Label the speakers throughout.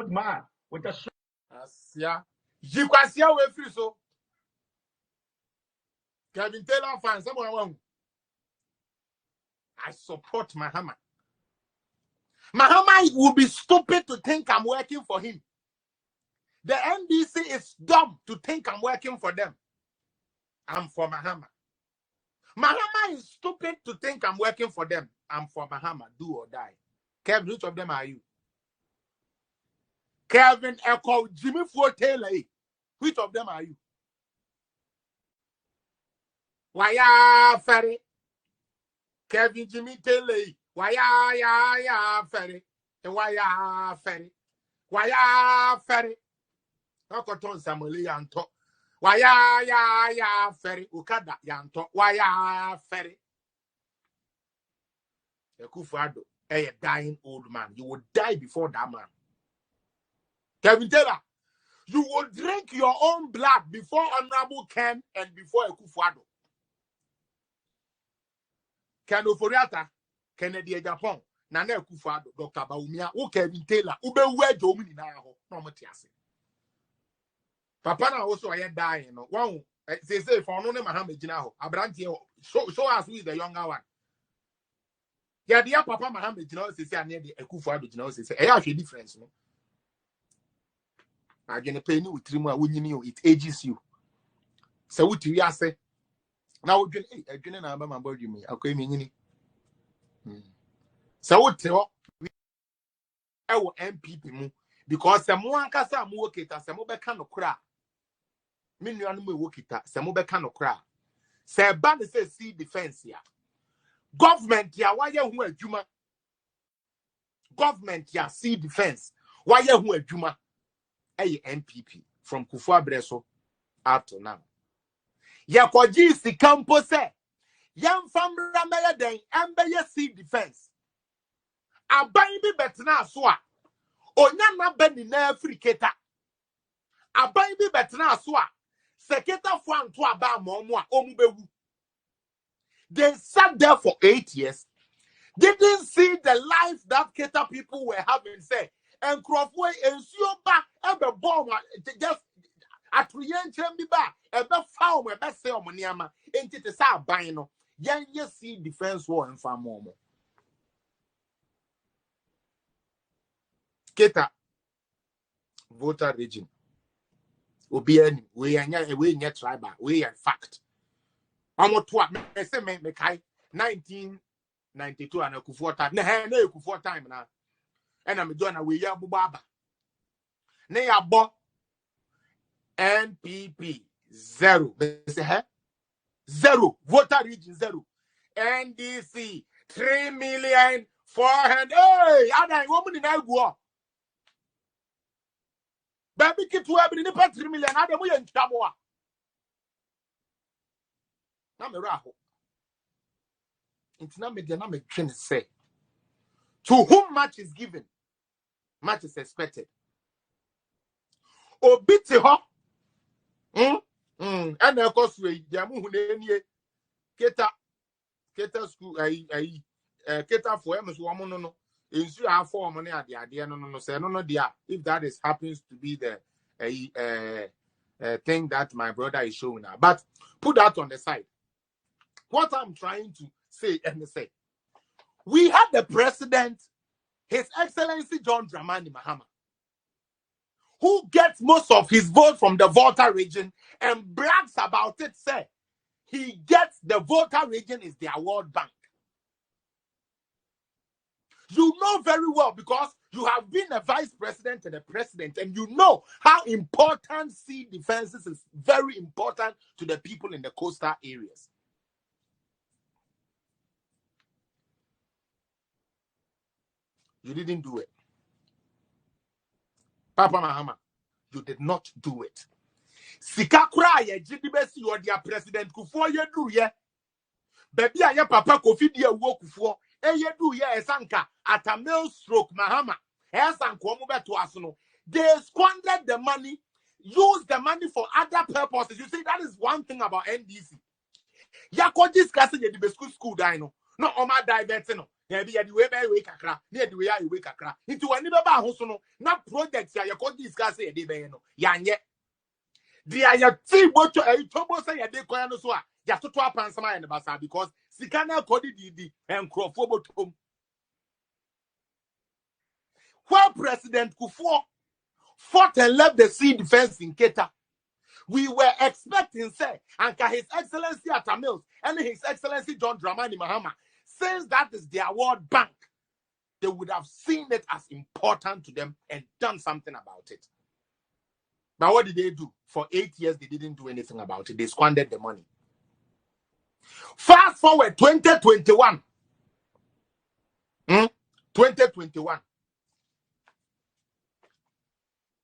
Speaker 1: old man with a
Speaker 2: Asia. Jikwasia we free so. Kevin Taylor fans, someone wrong. I support Mahama. Mahama will be stupid to think I'm working for him. The NDC is dumb to think I'm working for them. I'm for Mahama. Mahama is stupid to think I'm working for them. I'm for Mahama. Do or die. Kevin, which of them are you? Kevin Echo, Jimmy Ford Taylor. Which of them are you? Why ferry? Kevin Jimmy Taylor. Why ferry? And why ferry? Why ferry? Okoton Samuel Yanto. Why ferry? Ukada Yanto. Why ferry? Akufo-Addo, a dying old man. You will die before that man. Kevin Taylor, you will drink your own blood before Honorable Ken and before Akufo-Addo. Ken Ofori-Atta, Kennedy Japan, Nana Akufo-Addo, Dr. Bawumia, who Kevin Taylor, who be where Jomini na ho, no matiase. Papa na also I dying. No one say for no Mahama Gina ho. Abranti show us who is the younger one. Yeah, dear Papa Mahama Gina say near the Akufo-Addo Gina say a difference. No. I get pay you with 3 more when you it ages you. So what you say? Now we get na my body me. Okay, me. So what we MPP mu because some one kasa mu okita some beka no kra. Me nuanu mu okita some beka no kra. Say ban say see defense ya. Government ya why hu adwuma. Government ya see defense. Why hu adwuma. MPP from Kufuor up to now. Yakoji si campo se yam famra mele den embeye sea defense. Aban bi betena so a onya na bani na afriketa. Aban bi betena so a seketa fo anto aba momo a omubewu. They sat there for 8 years. Didn't see the life that Keta people were having say. And Crawford and Sioba ever bomb just at Rian ba ever found my best say on Maniama into the South Bino. Yan yes see defense war and farm more. Keta voter region. Obiani, we are near tribal, we are fact. I'm what I say, me kai 1992 and a Kufuor time. No Kufuor time now. And I'm doing a way ya bubaba. Ne ya bo NPP 0. Say 0. Voter region 0. NDC 3,400,000. Hey, I woman in Agua. Baby kit to have been in 3 million. I don't want Chamoa. I'm a raho. It's not me, I'm a train say. To whom much is given, much is expected. Obiti ho. And of course we jamu hunenye keta school keta for emus woman no insu a for money at the idea no say no dia if that is happens to be the thing that my brother is showing now. But put that on the side. What I'm trying to say and say, we had the president, His Excellency John Dramani Mahama, who gets most of his vote from the voter region and brags about it, say he gets the voter region is their World Bank. You know very well because you have been a vice president and a president, and you know how important sea defenses is very important to the people in the coastal areas. You didn't do it. Papa Mahama, you did not do it. Sikakura ye jidibesi you are their president Kufuor ye do ye. Baby aye papa Kofi die wo Kufuor. Ye do ye esanka at a mill stroke Mahama. Esanko omo beto aso. They squandered the money, used the money for other purposes. You see, that is one thing about NDC. Yako discussing the school dino. No oma diverting no. Maybe the way by way kakra, near the way I wake kakra. Into any baba hosono, not projects ya could discuss it, no. Yanye. The ayati bocho a tobo say a decoyano soa, just to twap and some in the basa because Sikana Kodi Didi and Crawford. While President Kufuor fought and left the sea defense in Keta, we were expecting, say, and His Excellency Atta Mills and His Excellency John Dramani Mahama, since that is their World Bank, they would have seen it as important to them and done something about it. But what did they do? For 8 years, they didn't do anything about it. They squandered the money. Fast forward 2021. 2021.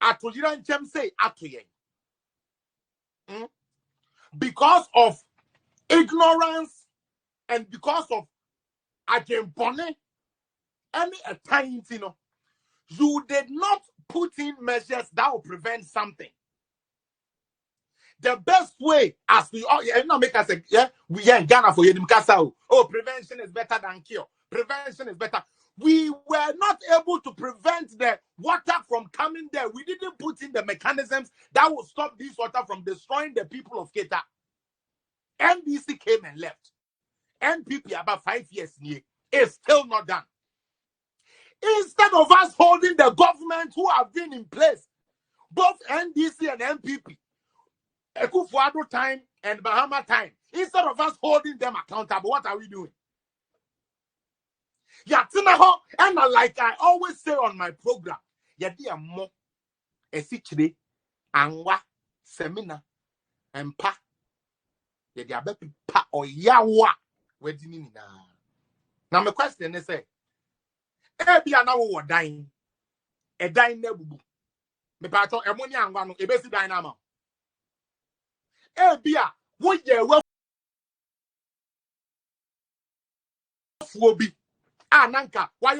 Speaker 2: Atoyiran Chem say Atoyen. Because of ignorance and because of Ajempone, any time, you did not put in measures that will prevent something. The best way, as we all, make us we are in Ghana for Yedim. Oh, prevention is better than cure. Prevention is better. We were not able to prevent the water from coming there. We didn't put in the mechanisms that would stop this water from destroying the people of Keta. NDC came and left. NPP about 5 years near is still not done. Instead of us holding the government who have been in place, both NDC and NPP, Ekufuado time and Bahama time, instead of us holding them accountable, what are we doing? And like I always say on my program, Yadia mo esichire anwa seminar and pa yadia bepi pa or yawa wedini na. Now my question is say ebia na wo dan e dan na bubu me pa to emoni anwa no ebesi dan na ma ebia wo ye wafuo bi nanka why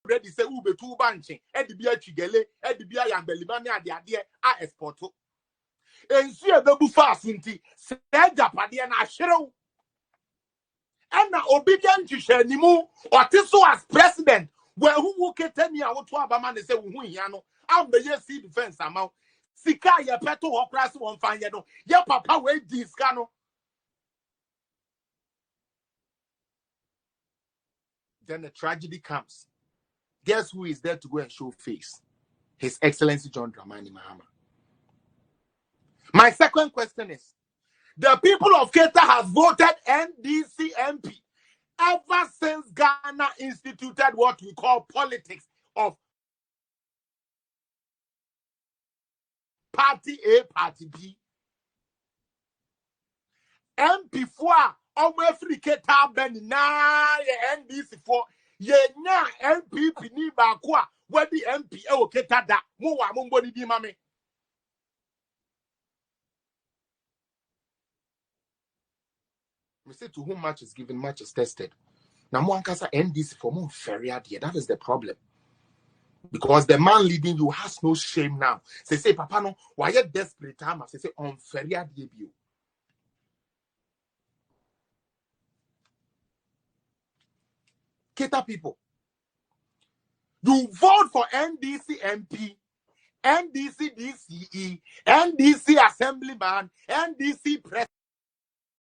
Speaker 2: ready say ube two banching edibia chigele edibia yambelimani ade a exporto ensu ebebu fast nti se japade na ahyerew na obedient hwanimu otiso as president where who ketani a woto abama ne say wo hu hia no ambeye sea defense amount sika ye peto ho class won fanye no ye papa we di sika no. Then the tragedy comes. Guess who is there to go and show face? His Excellency John Dramani Mahama. My second question is, the people of Keta have voted NDC MP ever since Ghana instituted what we call politics of Party A, Party B. MP for every Keta ben na NDC for ye nya MPP ni ba kwa where the MP e Keta da mo wa mo mboni di mame. We say to whom much is given, much is tested. Now, Mwankasa NDC for more fair. That is the problem. Because the man leading you has no shame now. Say, Papa, no, why you desperate time? Say, unfair debut. Keta people, you vote for NDC MP, NDC DCE, NDC Assemblyman, NDC President.